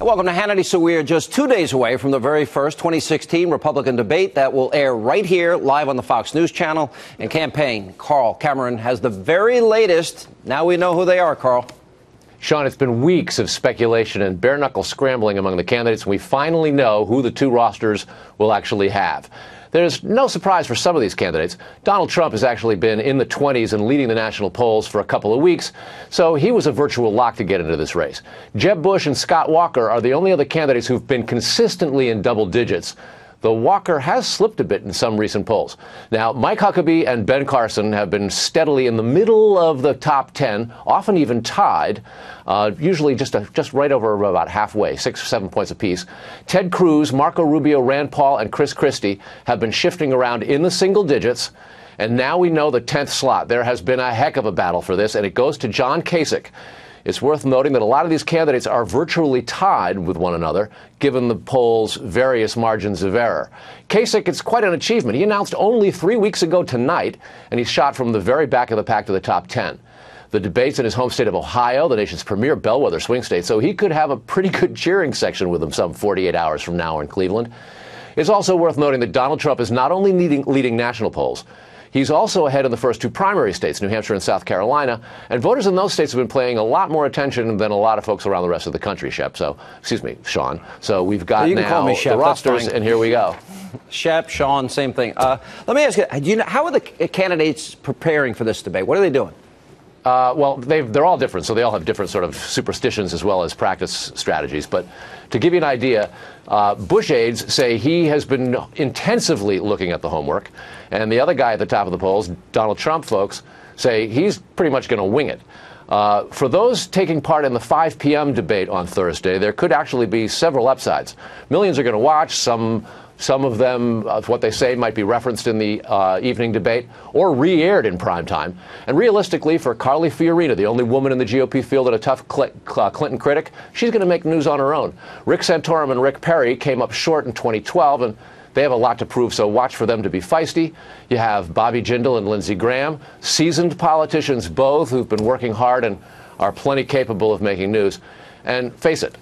Welcome to Hannity. So we are just 2 days away from the very first 2016 Republican debate that will air right here live on the Fox News channel. And campaign, Carl Cameron has the very latest. Now we know who they are, Carl. Sean, it's been weeks of speculation and bare-knuckle scrambling among the candidates, and we finally know who the two rosters will actually have. There's no surprise for some of these candidates. Donald Trump has actually been in the 20s and leading the national polls for a couple of weeks, so he was a virtual lock to get into this race. Jeb Bush and Scott Walker are the only other candidates who've been consistently in double digits, though Walker has slipped a bit in some recent polls. Now, Mike Huckabee and Ben Carson have been steadily in the middle of the top 10, often even tied, usually just right over about halfway, 6 or 7 points apiece. Ted Cruz, Marco Rubio, Rand Paul, and Chris Christie have been shifting around in the single digits. And now we know the 10th slot. There has been a heck of a battle for this, and it goes to John Kasich. It's worth noting that a lot of these candidates are virtually tied with one another, given the polls' various margins of error. Kasich, it's quite an achievement. He announced only 3 weeks ago tonight, and he shot from the very back of the pack to the top 10. The debate's in his home state of Ohio, the nation's premier bellwether swing state, so he could have a pretty good cheering section with him some 48 hours from now in Cleveland. It's also worth noting that Donald Trump is not only leading national polls, he's also ahead in the first two primary states, New Hampshire and South Carolina, and voters in those states have been paying a lot more attention than a lot of folks around the rest of the country, Shep. So, excuse me, Sean. So we've got now the rosters, and here we go. Shep, Sean, same thing. Let me ask you, how are the candidates preparing for this debate? What are they doing? Well, they're all different, so they all have different sort of superstitions as well as practice strategies. But to give you an idea, Bush aides say he has been intensively looking at the homework, and the other guy at the top of the polls, Donald Trump folks, say he's pretty much going to wing it. For those taking part in the 5 p.m. debate on Thursday, there could actually be several upsides. Millions are going to watch. Some of them, what they say, might be referenced in the evening debate or re-aired in primetime. And realistically, for Carly Fiorina, the only woman in the GOP field and a tough Clinton critic, she's going to make news on her own. Rick Santorum and Rick Perry came up short in 2012, and they have a lot to prove, so watch for them to be feisty. You have Bobby Jindal and Lindsey Graham, seasoned politicians both who've been working hard and are plenty capable of making news. And face it,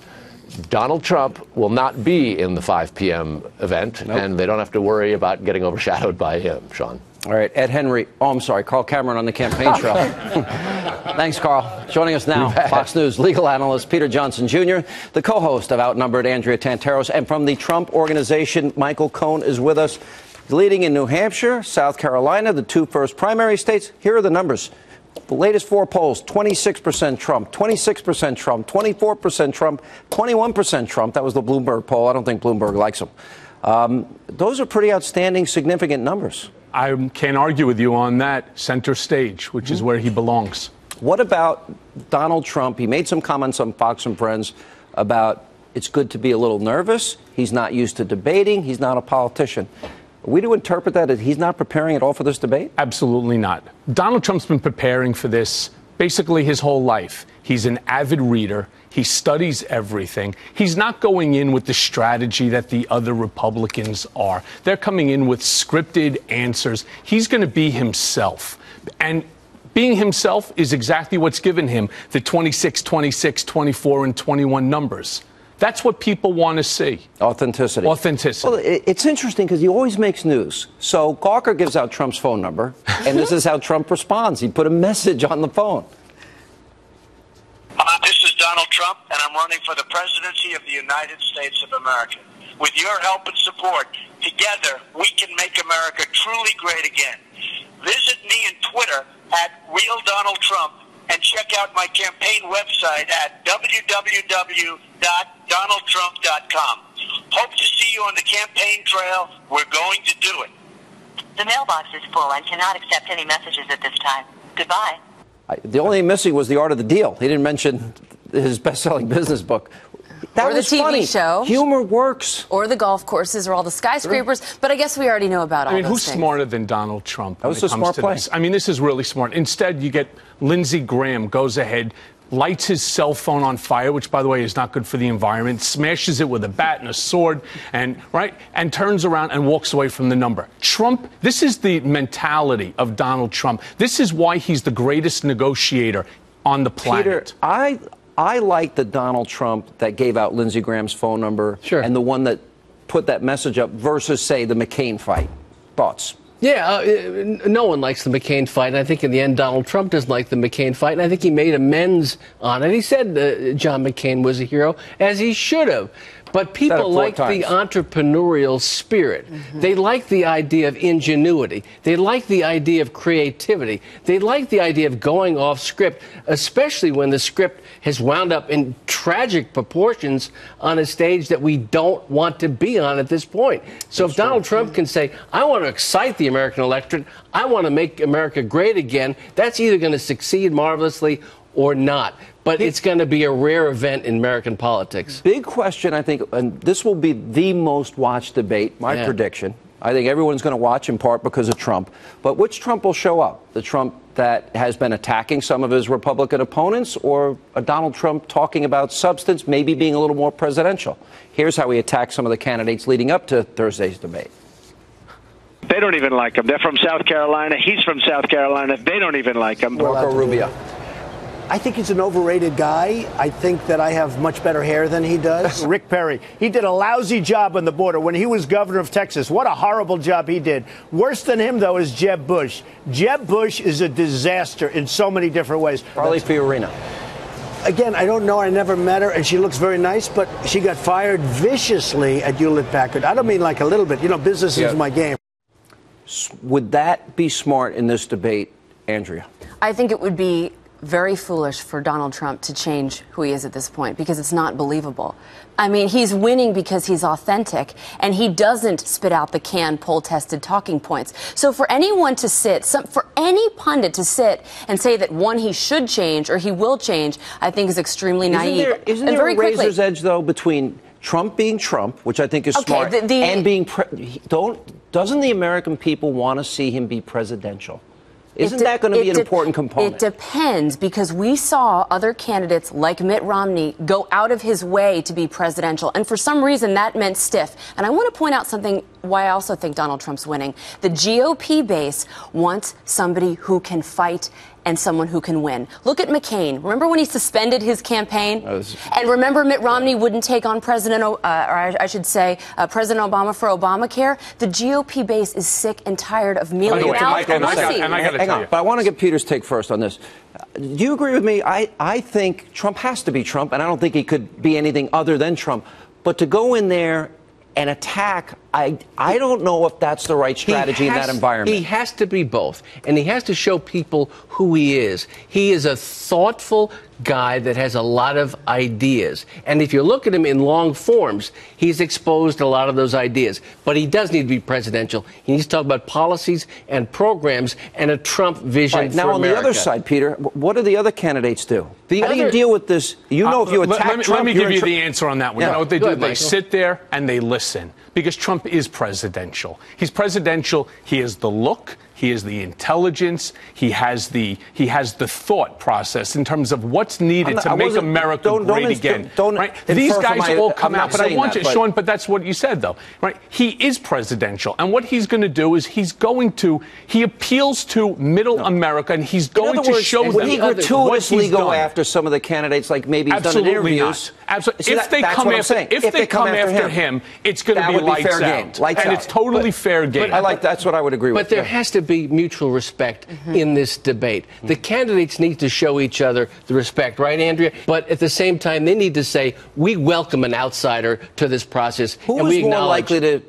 Donald Trump will not be in the 5 p.m. event, and they don't have to worry about getting overshadowed by him, Sean. All right, Ed Henry. Oh, I'm sorry, Carl Cameron on the campaign trail. Thanks, Carl. Joining us now, Fox News legal analyst Peter Johnson Jr., the co-host of Outnumbered, Andrea Tantaros, and from the Trump Organization, Michael Cohen is with us. Leading in New Hampshire, South Carolina, the two first primary states. Here are the numbers. The latest 4 polls, 26% Trump, 26% Trump, 24% Trump, 21% Trump. That was the Bloomberg poll. I don't think Bloomberg likes him. Those are pretty outstanding, significant numbers. I can't argue with you on that. Center stage, which is where he belongs. What about Donald Trump? He made some comments on Fox and Friends about it's good to be a little nervous. He's not used to debating. He's not a politician. Are we to interpret that as he's not preparing at all for this debate? Absolutely not. Donald Trump's been preparing for this basically his whole life. He's an avid reader. He studies everything. He's not going in with the strategy that the other Republicans are. They're coming in with scripted answers. He's going to be himself. And being himself is exactly what's given him the 26, 26, 24, and 21 numbers. That's what people want to see. Authenticity. Authenticity. Well, it's interesting because he always makes news. So Gawker gives out Trump's phone number, and this is how Trump responds. He put a message on the phone. This is Donald Trump, and I'm running for the presidency of the United States of America. With your help and support, together we can make America truly great again. Visit me on Twitter at @RealDonaldTrump and check out my campaign website at www.donaldtrump.com. Hope to see you on the campaign trail. We're going to do it. The mailbox is full and cannot accept any messages at this time. Goodbye. The only thing missing was The Art of the Deal. He didn't mention his best-selling business book. That or the was TV funny. show. Humor works. Or the golf courses or all the skyscrapers. But I guess we already know about all those who's things. smarter than Donald Trump? That was a smart play. This? I mean, this is really smart. Instead, you get Lindsey Graham goes ahead, lights his cell phone on fire, which, by the way, is not good for the environment, smashes it with a bat and a sword, and turns around and walks away from the number. Trump, this is the mentality of Donald Trump. This is why he's the greatest negotiator on the planet. Peter, I like the Donald Trump that gave out Lindsey Graham's phone number and the one that put that message up versus, say, the McCain fight. Thoughts? Yeah, no one likes the McCain fight. And I think in the end, Donald Trump doesn't like the McCain fight. And I think he made amends on it. He said John McCain was a hero, as he should have. But people like the entrepreneurial spirit. They like the idea of ingenuity. They like the idea of creativity. They like the idea of going off script, especially when the script has wound up in tragic proportions on a stage that we don't want to be on at this point. So if Donald Trump can say, I want to excite the American electorate, I want to make America great again, that's either going to succeed marvelously or not. But it's going to be a rare event in American politics. Big question, I think, and this will be the most watched debate, my prediction. I think everyone's going to watch in part because of Trump. But which Trump will show up? The Trump that has been attacking some of his Republican opponents, or a Donald Trump talking about substance, maybe being a little more presidential? Here's how he attacked some of the candidates leading up to Thursday's debate. They don't even like him. They're from South Carolina. He's from South Carolina. They don't even like him. Marco Rubio. I think he's an overrated guy. I think that I have much better hair than he does. Rick Perry, he did a lousy job on the border when he was governor of Texas. What a horrible job he did. Worse than him, though, is Jeb Bush. Jeb Bush is a disaster in so many different ways. Carly Fiorina. Again, I don't know. I never met her, and she looks very nice, but she got fired viciously at Hewlett-Packard. I don't mean like a little bit. You know, business is my game. Would that be smart in this debate, Andrea? I think it would be very foolish for Donald Trump to change who he is at this point, because it's not believable. I mean, he's winning because he's authentic, and he doesn't spit out the canned, poll-tested talking points. So for anyone to for any pundit to sit and say that, one, he should change or he will change, I think is extremely naive. Isn't there a razor's edge, though, between Trump being Trump, which I think is smart, and being doesn't the American people want to see him be presidential? Isn't that going to be an important component? It depends, because we saw other candidates like Mitt Romney go out of his way to be presidential. And for some reason, that meant stiff. And I want to point out something why I also think Donald Trump's winning. The GOP base wants somebody who can fight and someone who can win. Look at McCain. Remember when he suspended his campaign? And remember Mitt Romney wouldn't take on President Obama for Obamacare? The GOP base is sick and tired of mealing it out. But I want to get Peter's take first on this. Do you agree with me? I think Trump has to be Trump, and I don't think he could be anything other than Trump. But to go in there and attack, I don't know if that's the right strategy in that environment. He has to be both, and he has to show people who he is. He is a thoughtful guy that has a lot of ideas. And if you look at him in long forms, he's exposed a lot of those ideas. But he does need to be presidential. He needs to talk about policies and programs and a Trump vision for now, on America. the other side, Peter, what do the other candidates do? How do you deal with this? You know, if you attack Trump... Let me give you the answer on that one. You know what they do? They Michael. sit there and they listen. Because Trump is presidential. He's presidential. He has the look. He has the intelligence. He has the thought process in terms of what's needed to make America great again. Right? These guys all come out. But I want you, Sean, but that's what you said, though. Right? He is presidential. And what he's going to do is he appeals to middle America, and he's going to show them what he's gratuitously go after some of the candidates, like maybe he's done in interviews. Absolutely. If they come after him, it's going to be lights out. And it's totally fair game. That's what I would agree with. But there has to be mutual respect in this debate. The candidates need to show each other the respect, right, Andrea? But at the same time, they need to say, we welcome an outsider to this process. Who is more likely to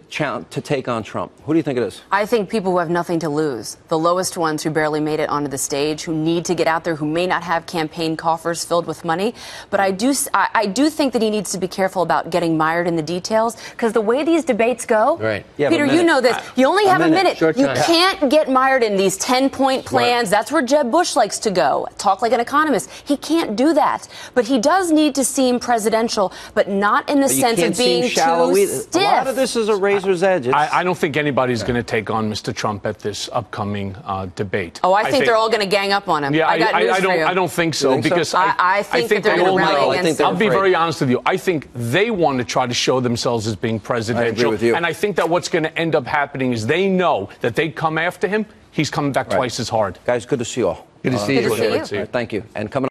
take on Trump? Who do you think it is? I think people who have nothing to lose. The lowest ones who barely made it onto the stage, who need to get out there, who may not have campaign coffers filled with money. But I do think that he needs to be careful about getting mired in the details, because the way these debates go, Peter, you know this, you only have a minute. You can't get mired in these 10-point plans. That's where Jeb Bush likes to go. Talk like an economist. He can't do that. But he does need to seem presidential, but not in the sense of being too stiff. A lot of this is a razor's edge. I don't think anybody's going to take on Mr. Trump at this upcoming debate. Oh, I think they're all going to gang up on him. Yeah, I got news for you. I don't think so. Because I think that they're going to rally against him. I'll be very honest with you. I think they want to try to show themselves as being presidential. I agree with you. And I think that what's going to end up happening is they know that they come after him, he's coming back twice as hard. Guys, good to see you all. Good to see you. Good to see you. Thank you. And coming